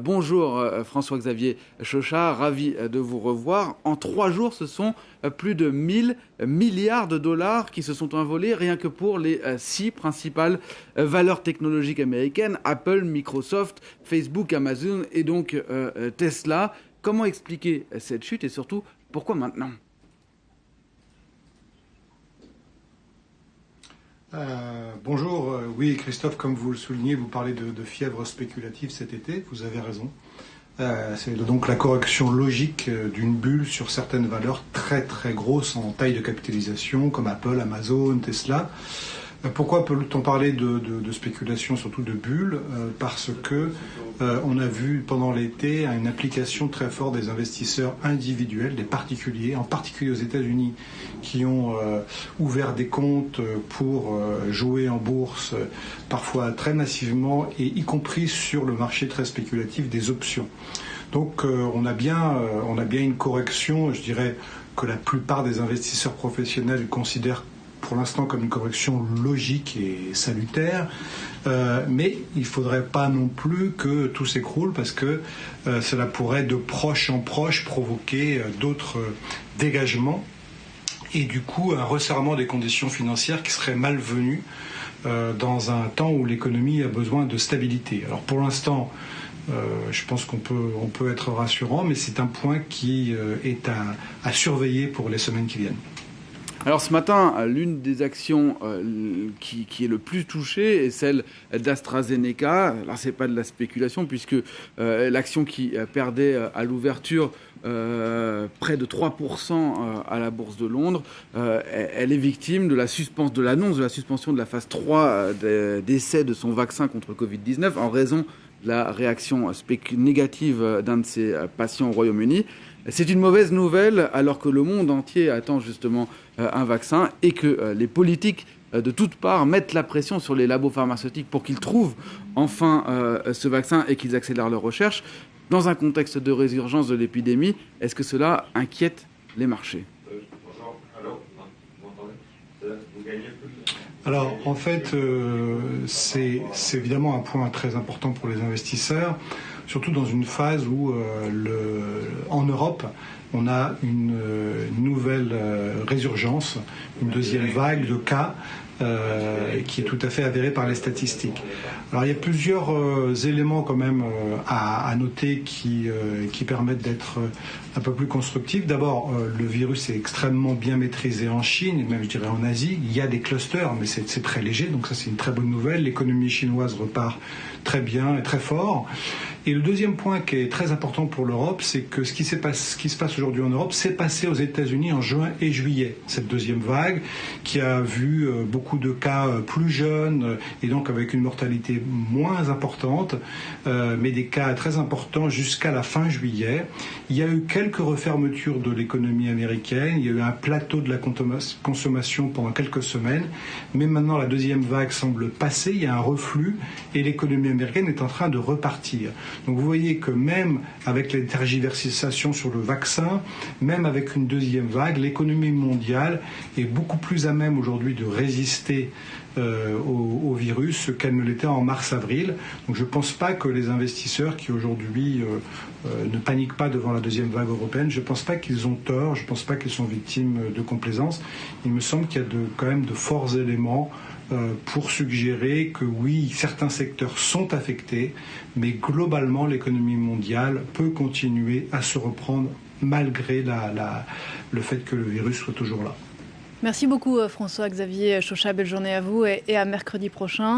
Bonjour François-Xavier Chauchat, ravi de vous revoir. En 3 jours, ce sont plus de 1000 milliards de dollars qui se sont envolés rien que pour les 6 principales valeurs technologiques américaines, Apple, Microsoft, Facebook, Amazon et donc Tesla. Comment expliquer cette chute et surtout, pourquoi maintenant ? Bonjour, oui Christophe, comme vous le soulignez, vous parlez de fièvre spéculative cet été, vous avez raison. C'est donc la correction logique d'une bulle sur certaines valeurs très très grosses en taille de capitalisation comme Apple, Amazon, Tesla. Pourquoi peut-on parler de spéculation, surtout de bulle ? Parce que on a vu pendant l'été une application très forte des investisseurs individuels, des particuliers, en particulier aux États-Unis, qui ont ouvert des comptes pour jouer en bourse, parfois très massivement, et y compris sur le marché très spéculatif des options. Donc on a bien une correction, je dirais que la plupart des investisseurs professionnels considèrent pour l'instant comme une correction logique et salutaire, mais il ne faudrait pas non plus que tout s'écroule parce que cela pourrait de proche en proche provoquer d'autres dégagements et du coup un resserrement des conditions financières qui serait malvenu dans un temps où l'économie a besoin de stabilité. Alors pour l'instant, je pense qu'on peut être rassurant, mais c'est un point qui est à surveiller pour les semaines qui viennent. Alors ce matin, l'une des actions qui est le plus touchée est celle d'AstraZeneca. Là, c'est pas de la spéculation puisque l'action qui perdait à l'ouverture près de 3% à la Bourse de Londres, elle est victime de l'annonce de la suspension de la phase 3 d'essai de son vaccin contre Covid-19 en raison de la réaction négative d'un de ses patients au Royaume-Uni. C'est une mauvaise nouvelle alors que le monde entier attend justement un vaccin et que les politiques de toutes parts mettent la pression sur les labos pharmaceutiques pour qu'ils trouvent enfin ce vaccin et qu'ils accélèrent leurs recherches. Dans un contexte de résurgence de l'épidémie, est-ce que cela inquiète les marchés ? Alors en fait, c'est évidemment un point très important pour les investisseurs, surtout dans une phase où en Europe, on a une nouvelle résurgence, une deuxième vague de cas qui est tout à fait avérée par les statistiques. Alors il y a plusieurs éléments quand même à noter qui permettent d'être un peu plus constructifs. D'abord, le virus est extrêmement bien maîtrisé en Chine, et même je dirais en Asie. Il y a des clusters, mais c'est très léger, donc ça c'est une très bonne nouvelle. L'économie chinoise repart très bien et très fort. Et le deuxième point qui est très important pour l'Europe, c'est que ce qui se passe aujourd'hui en Europe s'est passé aux États-Unis en juin et juillet. Cette deuxième vague qui a vu beaucoup de cas plus jeunes et donc avec une mortalité moins importante, mais des cas très importants jusqu'à la fin juillet. Il y a eu quelques refermetures de l'économie américaine, il y a eu un plateau de la consommation pendant quelques semaines, mais maintenant la deuxième vague semble passer, il y a un reflux et l'économie américaine est en train de repartir. Donc vous voyez que même avec les tergiversations sur le vaccin, même avec une deuxième vague, l'économie mondiale est beaucoup plus à même aujourd'hui de résister au virus qu'elle ne l'était en mars-avril. Donc je ne pense pas que les investisseurs qui aujourd'hui ne paniquent pas devant la deuxième vague européenne, je ne pense pas qu'ils ont tort, je ne pense pas qu'ils sont victimes de complaisance. Il me semble qu'il y a quand même de forts éléments pour suggérer que oui, certains secteurs sont affectés, mais globalement l'économie mondiale peut continuer à se reprendre malgré le fait que le virus soit toujours là. Merci beaucoup François-Xavier Chauchat, belle journée à vous et à mercredi prochain.